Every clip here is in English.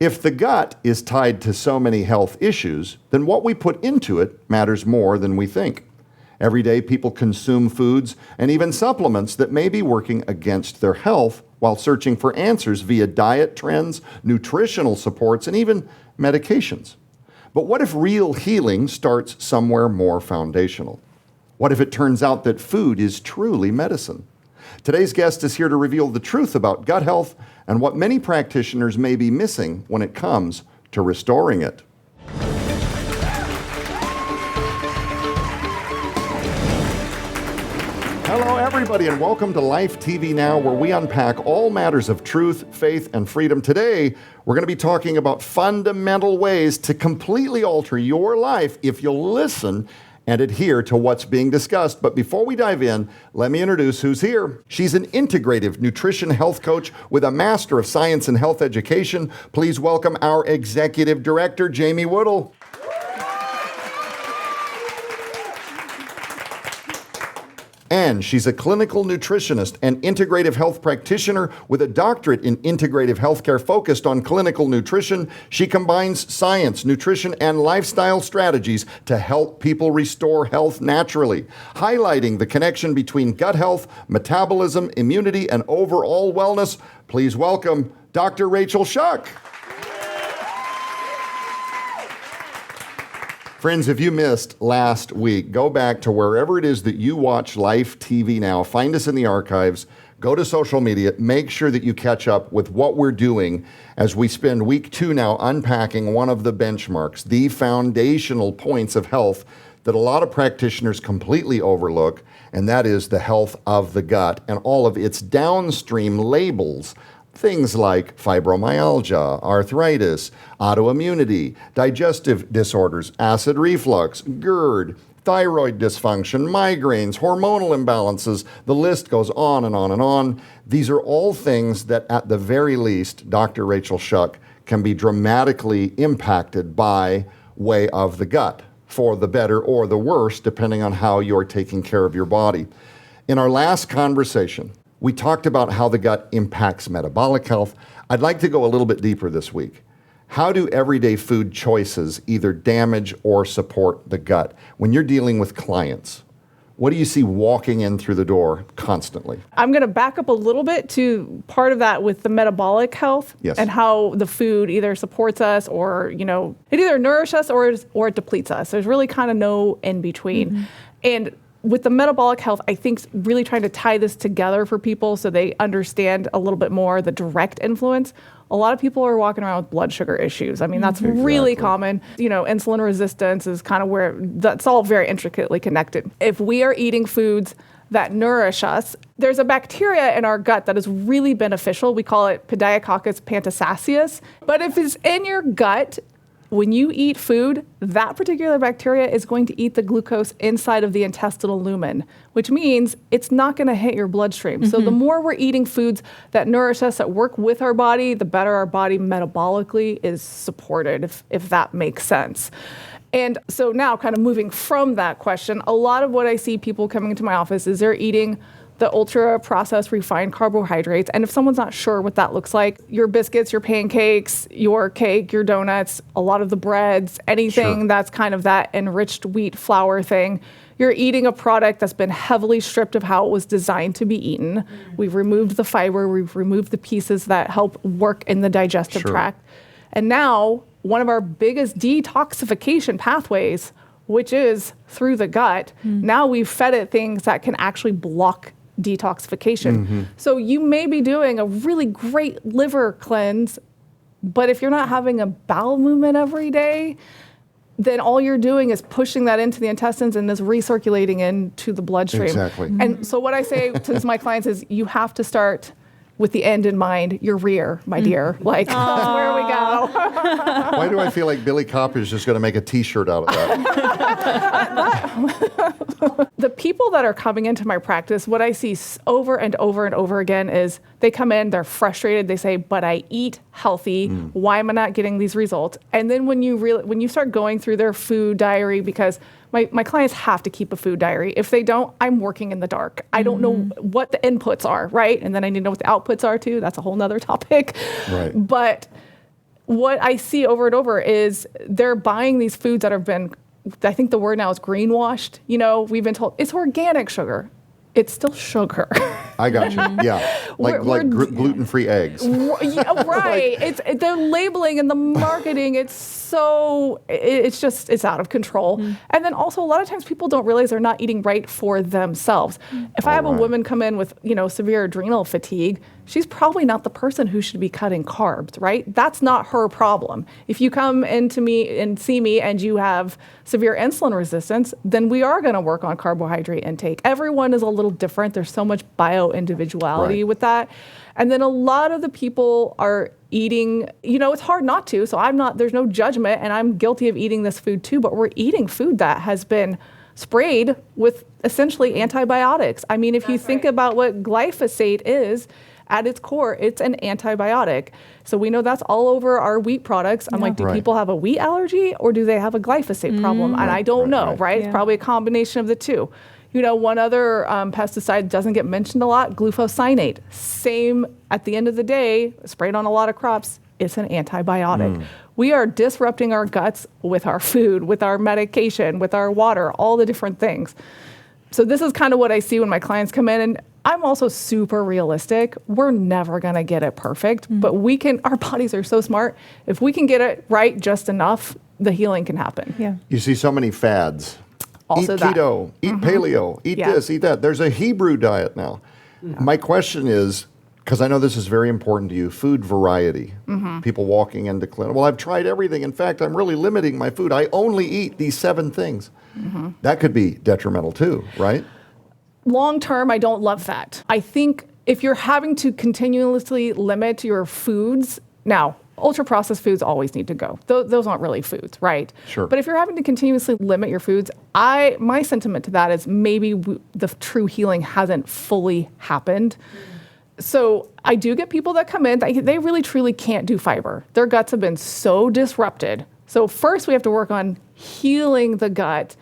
If the gut is tied to so many health issues, then what we put into it matters more than we think. Every day, people consume foods and even supplements that may be working against their health while searching for answers via diet trends, nutritional supports, and even medications. But what if real healing starts somewhere more foundational? What if it turns out that food is truly medicine? Today's guest is here to reveal the truth about gut health and what many practitioners may be missing when it comes to restoring it. Hello, everybody, and welcome to Life TV Now, where we unpack all matters of truth, faith, and freedom. Today, we're going to be talking about fundamental ways to completely alter your life if you'll listen and adhere to what's being discussed. But before we dive in, let me introduce who's here. She's an integrative nutrition health coach with a Master of Science in Health Education. Please welcome our Executive Director, Jamie Woodall. And she's a clinical nutritionist and integrative health practitioner with a doctorate in integrative healthcare focused on clinical nutrition. She combines science, nutrition, and lifestyle strategies to help people restore health naturally, highlighting the connection between gut health, metabolism, immunity, and overall wellness. Please welcome Dr. Rachel Shuck. Friends, if you missed last week, go back to wherever it is that you watch Life TV Now. Find us in the archives. Go to social media. Make sure that you catch up with what we're doing as we spend week 2 now unpacking one of the benchmarks, the foundational points of health that a lot of practitioners completely overlook, and that is the health of the gut and all of its downstream labels. Things like fibromyalgia, arthritis, autoimmunity, digestive disorders, acid reflux, GERD, thyroid dysfunction, migraines, hormonal imbalances. The list goes on and on and on. These are all things that, at the very least, Dr. Rachel Shuck can be dramatically impacted by way of the gut, for the better or the worse, depending on how you're taking care of your body. In our last conversation, we talked about how the gut impacts metabolic health. I'd like to go a little bit deeper this week. How do everyday food choices either damage or support the gut? When you're dealing with clients, what do you see walking in through the door constantly? I'm going to back up a little bit to part of that with the metabolic health. Yes. And how the food either supports us or, it either nourishes us or it depletes us. There's really kind of no in between. Mm-hmm. And with the metabolic health, I think really trying to tie this together for people so they understand a little bit more the direct influence. A lot of people are walking around with blood sugar issues. I mean, that's really common. Insulin resistance is kind of where that's all very intricately connected. If we are eating foods that nourish us, there's a bacteria in our gut that is really beneficial. We call it Pediococcus pantasaceus. But if it's in your gut, when you eat food, that particular bacteria is going to eat the glucose inside of the intestinal lumen, which means it's not going to hit your bloodstream. Mm-hmm. So the more we're eating foods that nourish us, that work with our body, the better our body metabolically is supported, if that makes sense. And so now kind of moving from that question, a lot of what I see people coming into my office is they're eating the ultra-processed refined carbohydrates. And if someone's not sure what that looks like, your biscuits, your pancakes, your cake, your donuts, a lot of the breads, anything that's kind of that enriched wheat flour thing, you're eating a product that's been heavily stripped of how it was designed to be eaten. Mm-hmm. We've removed the fiber, we've removed the pieces that help work in the digestive tract. And now, one of our biggest detoxification pathways, which is through the gut, now we've fed it things that can actually block detoxification. Mm-hmm. So you may be doing a really great liver cleanse, but if you're not having a bowel movement every day, then all you're doing is pushing that into the intestines and is recirculating into the bloodstream. Exactly. Mm-hmm. And so what I say to my clients is you have to start with the end in mind, your rear, my dear. Like, that's where we go. Why do I feel like Billy Copper is just going to make a T-shirt out of that? The people that are coming into my practice, what I see over and over and over again is they come in, they're frustrated. They say, but I eat healthy. Why am I not getting these results? And then when you start going through their food diary, because my clients have to keep a food diary. If they don't, I'm working in the dark. I don't know what the inputs are, right? And then I need to know what the outputs are too. That's a whole nother topic. Right. But what I see over and over is they're buying these foods that have been, I think the word now is greenwashed. You know, we've been told it's organic sugar. It's still sugar. I got you. Yeah, like gluten-free eggs. Yeah, right. It's the labeling and the marketing. It's out of control. And then also a lot of times people don't realize they're not eating right for themselves. If I have a woman come in with severe adrenal fatigue, she's probably not the person who should be cutting carbs, right? That's not her problem. If you come into me and see me and you have severe insulin resistance, then we are going to work on carbohydrate intake. Everyone is a little different. There's so much bio-individuality with that. And then a lot of the people are eating, it's hard not to. So there's no judgment, and I'm guilty of eating this food too, but we're eating food that has been sprayed with essentially antibiotics. I mean, if you think about what glyphosate is, at its core, it's an antibiotic. So we know that's all over our wheat products. I'm like, do people have a wheat allergy or do they have a glyphosate problem? And I don't know, right? It's probably a combination of the two. One other pesticide doesn't get mentioned a lot, glufosinate. Same, at the end of the day, sprayed on a lot of crops, it's an antibiotic. We are disrupting our guts with our food, with our medication, with our water, all the different things. So this is kind of what I see when my clients come in, and I'm also super realistic. We're never going to get it perfect, but our bodies are so smart. If we can get it right just enough, the healing can happen. Yeah. You see so many fads. Also eat keto, eat paleo, eat this, eat that. There's a Hebrew diet now. My question is, because I know this is very important to you, food variety. People walking into clinic, well, I've tried everything. In fact, I'm really limiting my food. I only eat these 7 things. That could be detrimental too, right? Long term, I don't love that. I think if you're having to continuously limit your foods, now, ultra-processed foods always need to go. Those aren't really foods, right? Sure. But if you're having to continuously limit your foods, my sentiment to that is maybe the true healing hasn't fully happened. So I do get people that come in, they really truly can't do fiber. Their guts have been so disrupted. So first we have to work on healing the gut.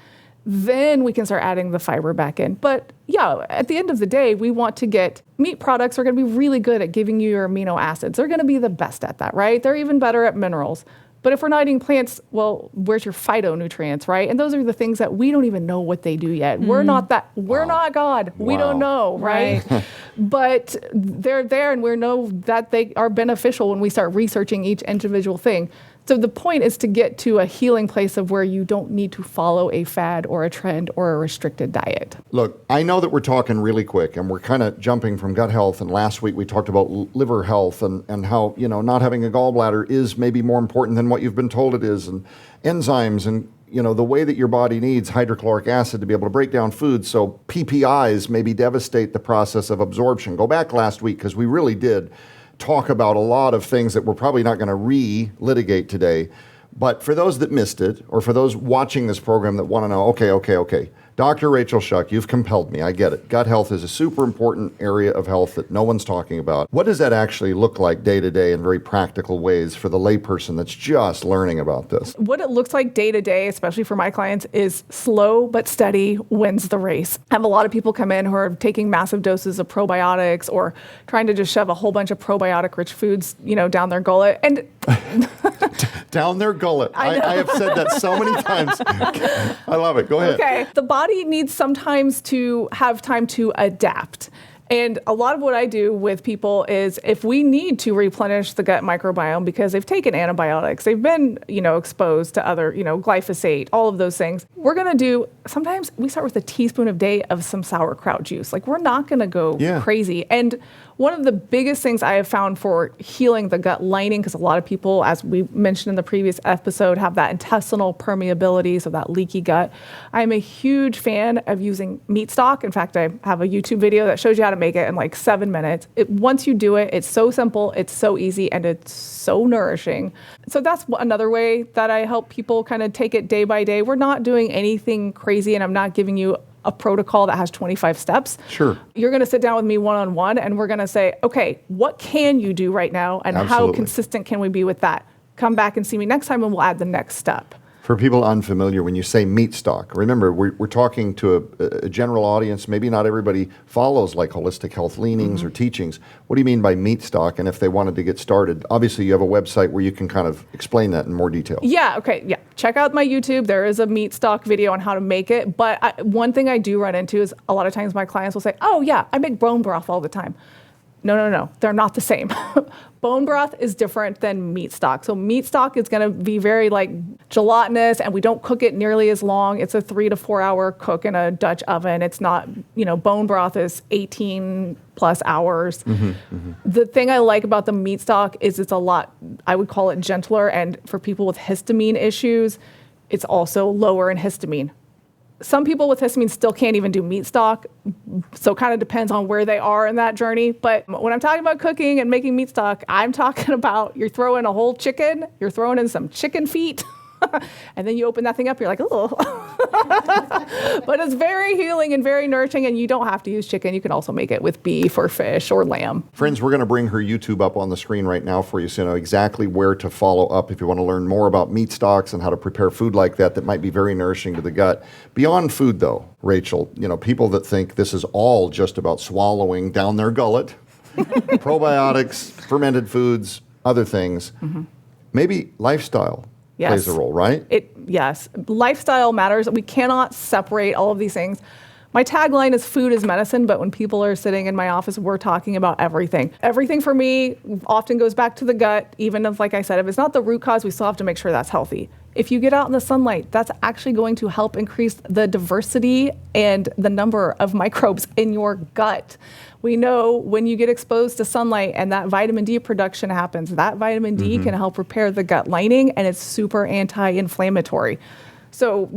Then we can start adding the fiber back in. But yeah, at the end of the day, we want to get meat products are going to be really good at giving you your amino acids. They're going to be the best at that, right? They're even better at minerals. But if we're not eating plants, well, where's your phytonutrients, right? And those are the things that we don't even know what they do yet. We're not God. We don't know, right? But they're there, and we know that they are beneficial when we start researching each individual thing. So the point is to get to a healing place of where you don't need to follow a fad or a trend or a restricted diet. Look, I know that we're talking really quick and we're kind of jumping from gut health. And last week we talked about liver health and how, not having a gallbladder is maybe more important than what you've been told it is, and enzymes and, the way that your body needs hydrochloric acid to be able to break down food. So PPIs maybe devastate the process of absorption. Go back last week because we really did talk about a lot of things that we're probably not going to re-litigate today. But for those that missed it, or for those watching this program that want to know, okay, Dr. Rachel Shuck, you've compelled me. I get it. Gut health is a super important area of health that no one's talking about. What does that actually look like day to day in very practical ways for the layperson that's just learning about this? What it looks like day to day, especially for my clients, is slow but steady wins the race. I have a lot of people come in who are taking massive doses of probiotics or trying to just shove a whole bunch of probiotic-rich foods, down their gullet. And down their gullet. I have said that so many times. I love it. Go ahead. Okay. The body needs sometimes to have time to adapt. And a lot of what I do with people is if we need to replenish the gut microbiome because they've taken antibiotics, they've been, exposed to other, glyphosate, all of those things, we're going to do, sometimes we start with a teaspoon a day of some sauerkraut juice. Like, we're not going to go crazy. And one of the biggest things I have found for healing the gut lining, because a lot of people, as we mentioned in the previous episode, have that intestinal permeability, so that leaky gut. I'm a huge fan of using meat stock. In fact, I have a YouTube video that shows you how to make it in like 7 minutes. Once you do it, it's so simple, it's so easy, and it's so nourishing. So that's another way that I help people kind of take it day by day. We're not doing anything crazy, and I'm not giving you a protocol that has 25 steps. Sure. You're going to sit down with me one-on-one, and we're going to say, okay, what can you do right now, and how consistent can we be with that? Come back and see me next time, and we'll add the next step. For people unfamiliar, when you say meat stock, remember, we're talking to a general audience. Maybe not everybody follows like holistic health leanings or teachings. What do you mean by meat stock? And if they wanted to get started, obviously you have a website where you can kind of explain that in more detail. Yeah, okay, yeah. Check out my YouTube. There is a meat stock video on how to make it. But one thing I do run into is a lot of times my clients will say, oh yeah, I make bone broth all the time. No. They're not the same. Bone broth is different than meat stock. So meat stock is going to be very like gelatinous, and we don't cook it nearly as long. It's a 3 to 4 hour cook in a Dutch oven. It's not, bone broth is 18 plus hours. The thing I like about the meat stock is it's a lot, I would call it gentler. And for people with histamine issues, it's also lower in histamine. Some people with histamine still can't even do meat stock, so it kind of depends on where they are in that journey. But when I'm talking about cooking and making meat stock, I'm talking about you're throwing a whole chicken, you're throwing in some chicken feet, and then you open that thing up, you're like, oh. But it's very healing and very nourishing, and you don't have to use chicken. You can also make it with beef or fish or lamb. Friends, we're going to bring her YouTube up on the screen right now for you, so you know exactly where to follow up if you want to learn more about meat stocks and how to prepare food like that might be very nourishing to the gut. Beyond food, though, Rachel, people that think this is all just about swallowing down their gullet, probiotics, fermented foods, other things, maybe lifestyle plays a role, right? Yes. Lifestyle matters. We cannot separate all of these things. My tagline is food is medicine, but when people are sitting in my office, we're talking about everything. Everything for me often goes back to the gut, even if, like I said, if it's not the root cause, we still have to make sure that's healthy. If you get out in the sunlight, that's actually going to help increase the diversity and the number of microbes in your gut. We know when you get exposed to sunlight and that vitamin D production happens, that vitamin D can help repair the gut lining, and it's super anti-inflammatory. So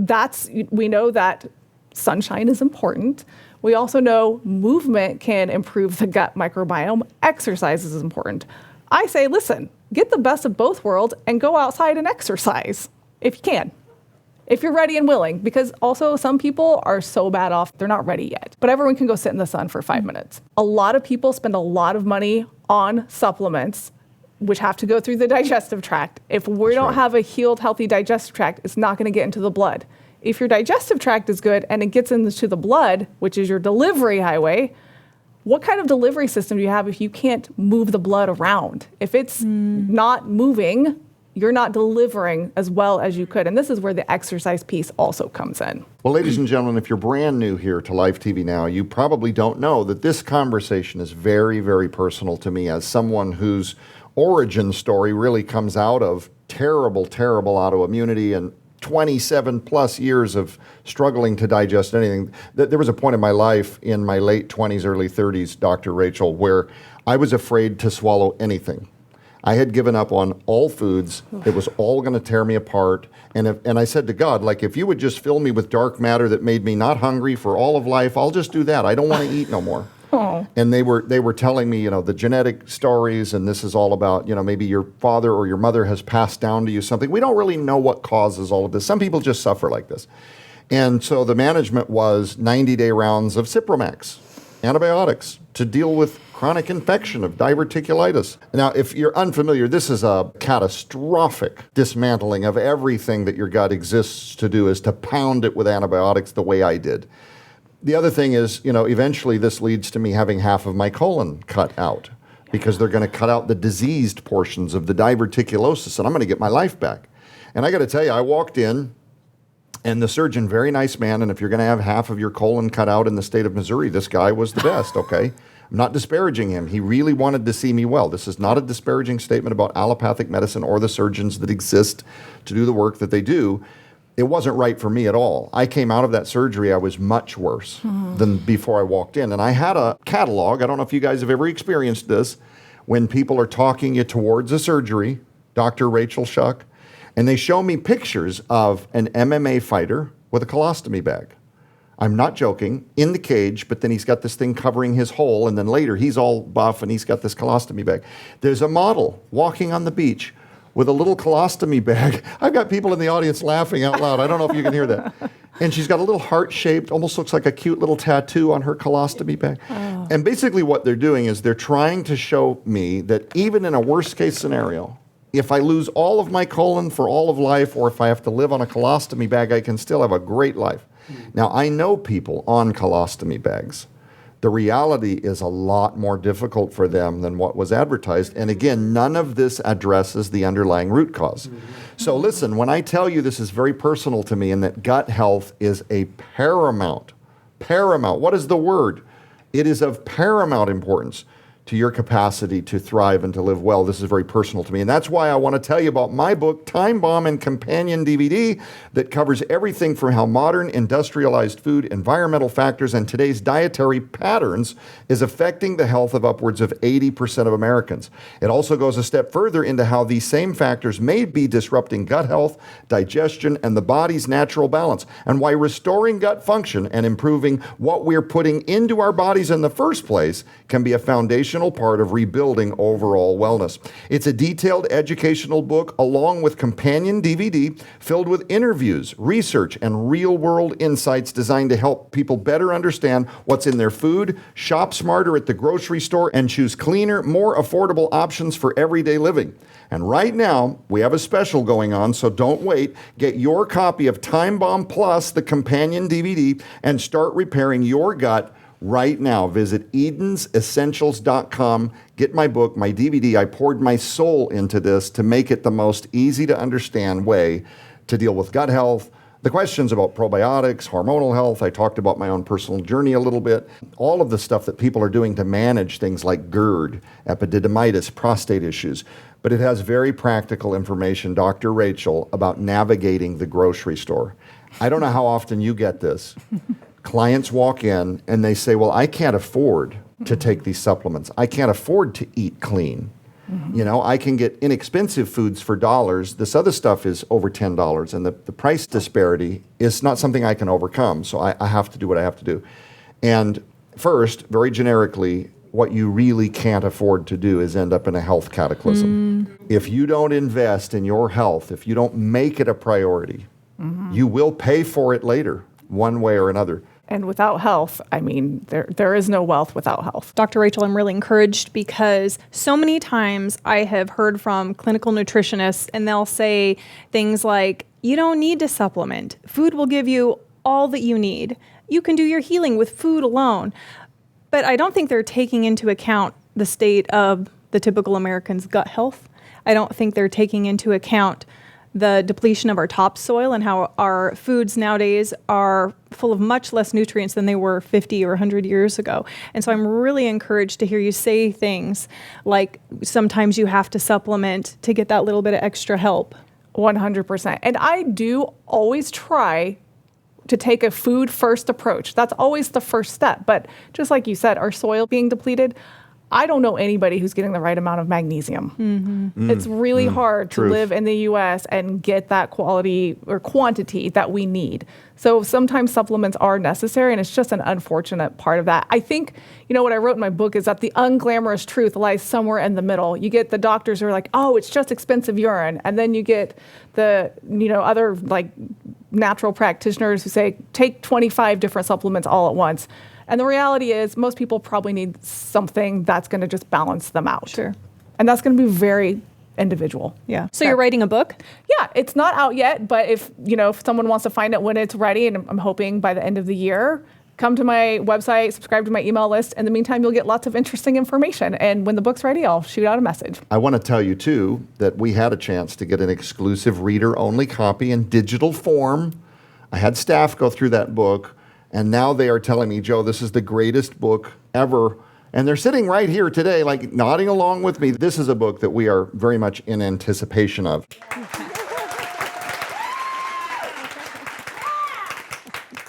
we know that sunshine is important. We also know movement can improve the gut microbiome. Exercise is important. I say, listen, get the best of both worlds and go outside and exercise if you can. If you're ready and willing, because also some people are so bad off, they're not ready yet. But everyone can go sit in the sun for 5 minutes. A lot of people spend a lot of money on supplements, which have to go through the digestive tract. If we don't have a healed, healthy digestive tract, it's not going to get into the blood. If your digestive tract is good and it gets into the blood, which is your delivery highway, what kind of delivery system do you have if you can't move the blood around? If it's not moving, you're not delivering as well as you could. And this is where the exercise piece also comes in. Well, ladies and gentlemen, if you're brand new here to Life TV Now, you probably don't know that this conversation is very, very personal to me as someone whose origin story really comes out of terrible, terrible autoimmunity and 27 plus years of struggling to digest anything. There was a point in my life in my late 20s, early 30s, Dr. Rachel, where I was afraid to swallow anything. I had given up on all foods. It was all going to tear me apart. And I said to God, like, if you would just fill me with dark matter that made me not hungry for all of life, I'll just do that. I don't want to eat no more. Oh. And they were telling me, the genetic stories, and this is all about, maybe your father or your mother has passed down to you something. We don't really know what causes all of this. Some people just suffer like this. And so the management was 90-day rounds of Cipromax, antibiotics, to deal with chronic infection of diverticulitis. Now, if you're unfamiliar, this is a catastrophic dismantling of everything that your gut exists to do, is to pound it with antibiotics the way I did. The other thing is, eventually this leads to me having half of my colon cut out because they're going to cut out the diseased portions of the diverticulosis, and I'm going to get my life back. And I got to tell you, I walked in, and the surgeon, very nice man, and if you're going to have half of your colon cut out in the state of Missouri, this guy was the best, okay? I'm not disparaging him. He really wanted to see me well. This is not a disparaging statement about allopathic medicine or the surgeons that exist to do the work that they do. It wasn't right for me at all. I came out of that surgery, I was much worse than before I walked in. And I had a catalog. I don't know if you guys have ever experienced this. When people are talking you towards a surgery, Dr. Rachel Shuck, and they show me pictures of an MMA fighter with a colostomy bag. I'm not joking, in the cage, but then he's got this thing covering his hole, and then later he's all buff and he's got this colostomy bag. There's a model walking on the beach with a little colostomy bag. I've got people in the audience laughing out loud. I don't know if you can hear that. And she's got a little heart-shaped, almost looks like a cute little tattoo on her colostomy bag. Oh. And basically what they're doing is they're trying to show me that even in a worst-case scenario, if I lose all of my colon for all of life, or if I have to live on a colostomy bag, I can still have a great life. Now, I know people on colostomy bags. The reality is a lot more difficult for them than what was advertised. And again, none of this addresses the underlying root cause. So listen, when I tell you this is very personal to me and that gut health is a paramount, what is the word? It is of paramount importance to your capacity to thrive and to live well. This is very personal to me. And that's why I want to tell you about my book, Time Bomb and Companion DVD, that covers everything from how modern industrialized food, environmental factors, and today's dietary patterns is affecting the health of upwards of 80% of Americans. It also goes a step further into how these same factors may be disrupting gut health, digestion, and the body's natural balance, and why restoring gut function and improving what we're putting into our bodies in the first place can be a foundational part of rebuilding overall wellness. It's a detailed educational book along with companion DVD filled with interviews, research, and real-world insights designed to help people better understand what's in their food, shop smarter at the grocery store, and choose cleaner, more affordable options for everyday living. And right now, we have a special going on, so don't wait. Get your copy of Time Bomb Plus, the companion DVD, and start repairing your gut right now. Visit edensessentials.com. Get my book, my DVD. I poured my soul into this to make it the most easy to understand way to deal with gut health, the questions about probiotics, hormonal health. I talked about my own personal journey a little bit. All of the stuff that people are doing to manage things like GERD, epididymitis, prostate issues. But it has very practical information, Dr. Rachel, about navigating the grocery store. I don't know how often you get this. Clients walk in and they say, well, I can't afford to take these supplements. I can't afford to eat clean. You know, I can get inexpensive foods for dollars. This other stuff is over $10, and the price disparity is not something I can overcome. So I have to do what I have to do. And first, very generically, what you really can't afford to do is end up in a health cataclysm. If you don't invest in your health, if you don't make it a priority, you will pay for it later, one way or another. And without health, I mean, there is no wealth without health. Dr. Rachel, I'm really encouraged because so many times I have heard from clinical nutritionists and they'll say things like, you don't need to supplement. Food will give you all that you need. You can do your healing with food alone. But I don't think they're taking into account the state of the typical American's gut health. I don't think they're taking into account the depletion of our topsoil and how our foods nowadays are full of much less nutrients than they were 50 or 100 years ago. And so I'm really encouraged to hear you say things like sometimes you have to supplement to get that little bit of extra help. 100%. And I do always try to take a food first approach. That's always the first step. But just like you said, our soil being depleted, I don't know anybody who's getting the right amount of magnesium. It's really hard to live in the U.S. and get that quality or quantity that we need. So sometimes supplements are necessary, and it's just an unfortunate part of that. I think, you know, what I wrote in my book is that the unglamorous truth lies somewhere in the middle. You get the doctors who are like, oh, it's just expensive urine. And then you get the, you know, other like natural practitioners who say, take 25 different supplements all at once. And the reality is most people probably need something that's going to just balance them out. Sure. And that's going to be very individual. Yeah. So you're writing a book? Yeah, it's not out yet, but if someone wants to find it when it's ready, and I'm hoping by the end of the year, come to my website, subscribe to my email list. In the meantime, you'll get lots of interesting information. And when the book's ready, I'll shoot out a message. I want to tell you, too, that we had a chance to get an exclusive reader-only copy in digital form. I had staff go through that book. And now they are telling me, Joe, this is the greatest book ever. And they're sitting right here today, like nodding along with me. This is a book that we are very much in anticipation of.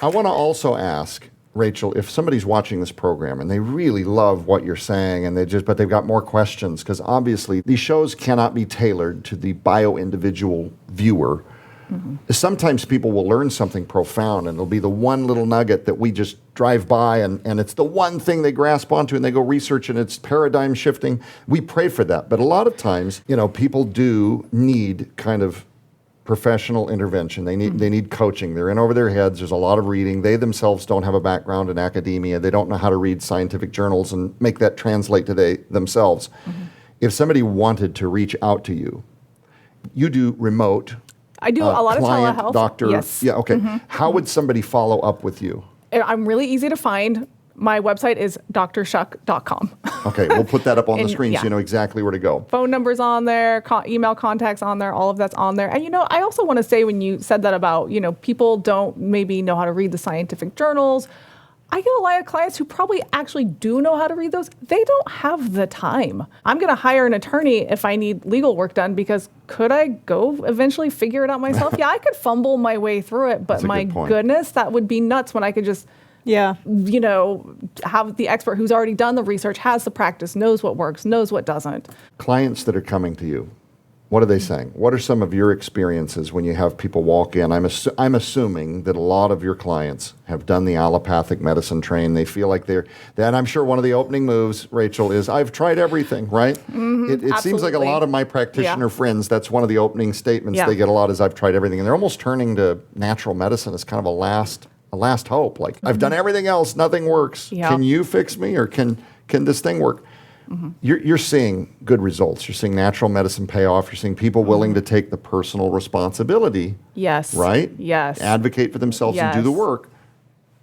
I want to also ask, Rachel, if somebody's watching this program and they really love what you're saying, and but they've got more questions, because obviously these shows cannot be tailored to the bio-individual viewer. Sometimes people will learn something profound, and it'll be the one little nugget that we just drive by, and it's the one thing they grasp onto, and they go research, and it's paradigm shifting. We pray for that. But a lot of times, you know, people do need kind of professional intervention. They need coaching. They're in over their heads. There's a lot of reading. They themselves don't have a background in academia. They don't know how to read scientific journals and make that translate to themselves. If somebody wanted to reach out to you you do remote. I do a lot of client, telehealth. doctor. Yes. Yeah, okay. How would somebody follow up with you? I'm really easy to find. My website is drshuck.com. Okay, we'll put that up on the And, screen so yeah. you know exactly where to go. Phone numbers on there, email contacts on there, all of that's on there. And, I also want to say when you said that about, people don't maybe know how to read the scientific journals. I get a lot of clients who probably actually do know how to read those. They don't have the time. I'm going to hire an attorney if I need legal work done because could I go eventually figure it out myself? Yeah, I could fumble my way through it, but That's a my good point. goodness, that would be nuts when I could just Yeah. have the expert who's already done the research, has the practice, knows what works, knows what doesn't. Clients that are coming to you, what are they saying? What are some of your experiences when you have people walk in? I'm assuming that a lot of your clients have done the allopathic medicine train. They feel like and I'm sure one of the opening moves, Rachel, is I've tried everything, right? It seems like a absolutely. lot of my practitioner friends, that's one of the opening statements Yeah. they get a lot is I've tried everything. And they're almost turning to natural medicine as kind of a last hope. Like, I've done everything else, nothing works. Yeah. Can you fix me or can this thing work? You're seeing good results. You're seeing natural medicine pay off. You're seeing people willing to take the personal responsibility, Yes. right? Yes. Advocate for themselves and do the Yes. work.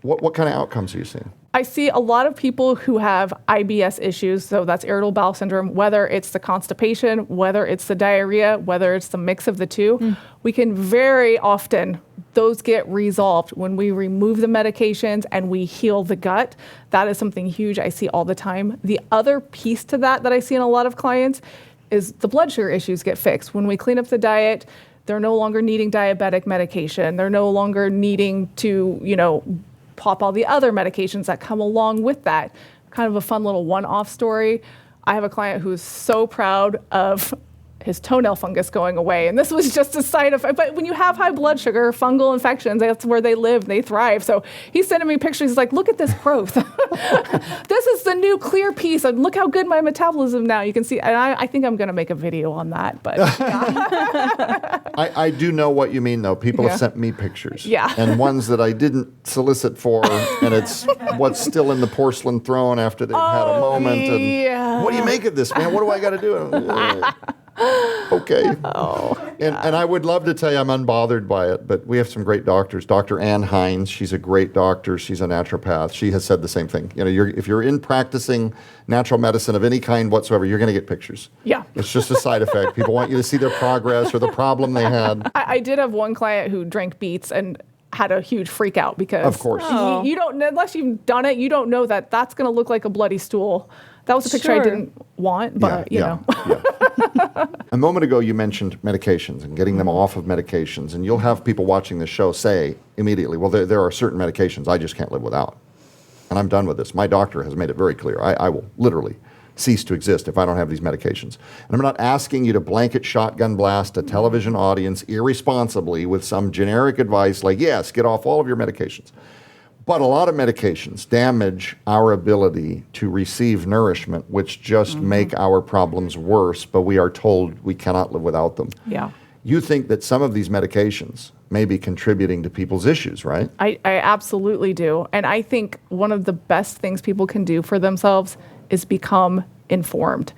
What kind of outcomes are you seeing? I see a lot of people who have IBS issues, so that's irritable bowel syndrome, whether it's the constipation, whether it's the diarrhea, whether it's the mix of the two. We can very often, those get resolved when we remove the medications and we heal the gut. That is something huge I see all the time. The other piece to that I see in a lot of clients is the blood sugar issues get fixed. When we clean up the diet, they're no longer needing diabetic medication. They're no longer needing to, pop all the other medications that come along with that. Kind of a fun little one-off story. I have a client who's so proud of his toenail fungus going away. And this was just a side effect. But when you have high blood sugar, fungal infections, that's where they live, they thrive. So he's sending me pictures. He's like, look at this growth. This is the new clear piece. And look how good my metabolism now. You can see, and I think I'm going to make a video on that. But I do know what you mean, though. People have Yeah. sent me pictures. Yeah. And ones that I didn't solicit for, and it's what's still in the porcelain throne after they've had a moment. And yeah. what do you make of this, man? What do I got to do? Okay. And I would love to tell you I'm unbothered by it, but we have some great doctors. Dr. Ann Hines, she's a great doctor. She's a naturopath. She has said the same thing. If you're in practicing natural medicine of any kind whatsoever, you're going to get pictures. Yeah. It's just a side effect. People want you to see their progress or the problem they had. I did have one client who drank beets and had a huge freak out because Of course. you don't, unless you've done it, you don't know that that's going to look like a bloody stool. That was a picture I Sure. didn't want, but yeah. A moment ago, you mentioned medications and getting them off of medications, and you'll have people watching this show say immediately, well, there are certain medications I just can't live without, and I'm done with this. My doctor has made it very clear. I will literally cease to exist if I don't have these medications. And I'm not asking you to blanket shotgun blast a television audience irresponsibly with some generic advice like, yes, get off all of your medications. But a lot of medications damage our ability to receive nourishment, which just make our problems worse, but we are told we cannot live without them. yeah. You think that some of these medications may be contributing to people's issues, right? I absolutely do. And I think one of the best things people can do for themselves is become informed.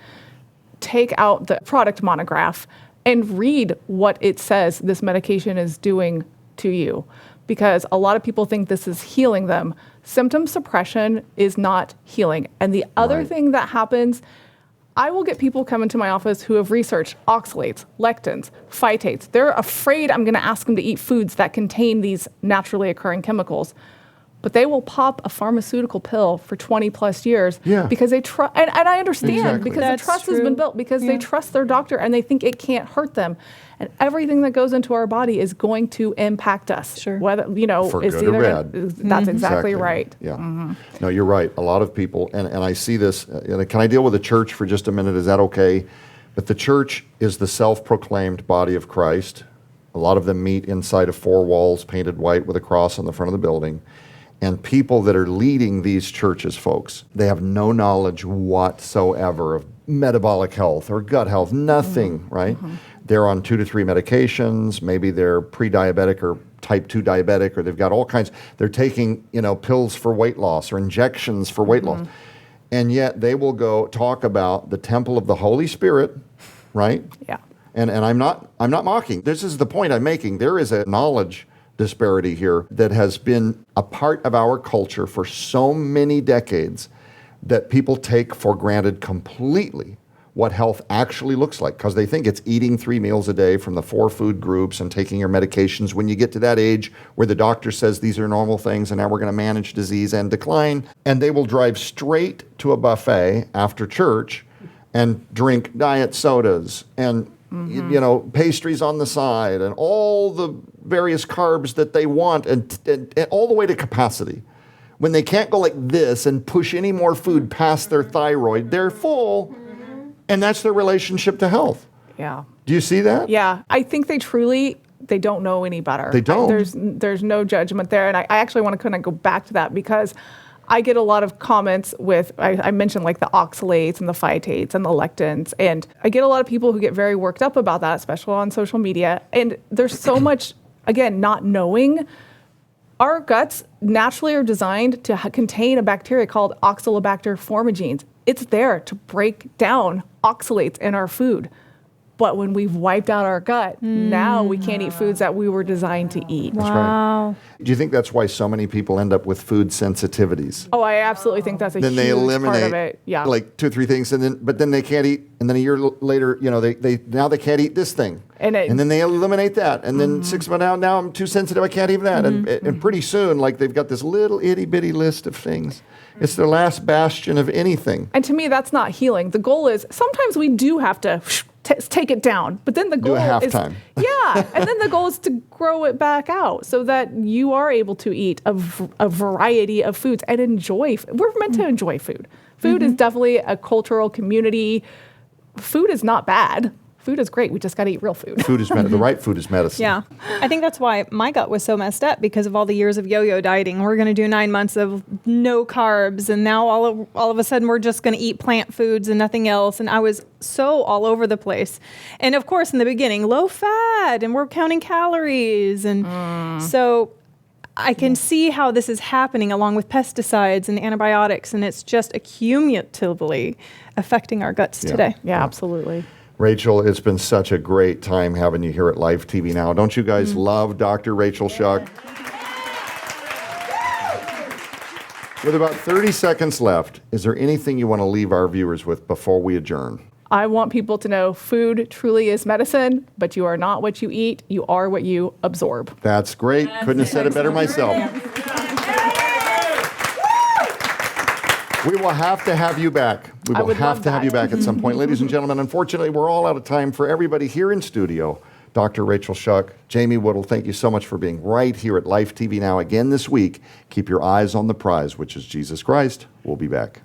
Take out the product monograph and read what it says this medication is doing to you. Because a lot of people think this is healing them. Symptom suppression is not healing. And the other Right. thing that happens, I will get people come into my office who have researched oxalates, lectins, phytates. They're afraid I'm going to ask them to eat foods that contain these naturally occurring chemicals. But they will pop a pharmaceutical pill for 20 plus years Yeah. because they trust, and I understand Exactly. because That's the trust has been true. built because Yeah. they trust their doctor and they think it can't hurt them. And everything that goes into our body is going to impact us. Sure. Whether, For it's good or either, bad. that's exactly right. Yeah. No, you're right. A lot of people, and I see this, can I deal with the church for just a minute? Is that okay? But the church is the self-proclaimed body of Christ. A lot of them meet inside of four walls painted white with a cross on the front of the building. And people that are leading these churches, folks, they have no knowledge whatsoever of metabolic health or gut health, nothing, right? They're on 2 to 3 medications. Maybe they're pre-diabetic or type 2 diabetic, or they've got all kinds. They're taking, pills for weight loss or injections for weight loss. And yet they will go talk about the temple of the Holy Spirit, right? Yeah. And I'm not mocking. This is the point I'm making. There is a knowledge disparity here that has been a part of our culture for so many decades that people take for granted completely what health actually looks like, because they think it's eating 3 meals a day from the 4 food groups and taking your medications when you get to that age where the doctor says these are normal things and now we're going to manage disease and decline. And they will drive straight to a buffet after church and drink diet sodas and pastries on the side and all the various carbs that they want and all the way to capacity. When they can't go like this and push any more food past their thyroid, they're full. And that's their relationship to health. Yeah. Do you see that? Yeah. I think they don't know any better. They don't. There's no judgment there. And I actually want to kind of go back to that because I get a lot of comments with, I mentioned like the oxalates and the phytates and the lectins. And I get a lot of people who get very worked up about that, especially on social media. And there's so much, again, not knowing. Our guts naturally are designed to contain a bacteria called Oxalobacter formigenes. It's there to break down oxalates in our food. But when we've wiped out our gut, now we can't eat foods that we were designed to eat. That's Wow. right. Do you think that's why so many people end up with food sensitivities? Oh, I absolutely think that's a Then huge they eliminate part of it. Yeah. like 2 or 3 things, but then they can't eat. And then a year later, they can't eat this thing, And then they eliminate that. And then 6 months out, now I'm too sensitive, I can't eat that. And pretty soon, like they've got this little itty bitty list of things. It's their last bastion of anything. And to me, that's not healing. The goal is sometimes we do have to take it down, but then the goal Do a halftime. Yeah, and then the goal is to grow it back out so that you are able to eat a variety of foods and enjoy. We're meant to enjoy food. Food is definitely a cultural community. Food is not bad. Food is great. We just got to eat real food. Food is the right food is medicine. Yeah. I think that's why my gut was so messed up because of all the years of yo-yo dieting. We're going to do 9 months of no carbs. And now all of a sudden we're just going to eat plant foods and nothing else. And I was so all over the place. And of course, in the beginning, low fat and we're counting calories. And so I can see how this is happening along with pesticides and antibiotics. And it's just accumulatively affecting our guts today. Yeah, absolutely. Rachel, it's been such a great time having you here at Live TV Now. Don't you guys love Dr. Rachel Shuck? With about 30 seconds left, is there anything you want to leave our viewers with before we adjourn? I want people to know food truly is medicine, but you are not what you eat. You are what you absorb. That's great. Couldn't have said it better myself. We will have to have you back. We will have to have you back at some point. Ladies and gentlemen, unfortunately, we're all out of time. For everybody here in studio, Dr. Rachel Shuck, Jamie Woodall, thank you so much for being right here at Life TV Now again this week. Keep your eyes on the prize, which is Jesus Christ. We'll be back.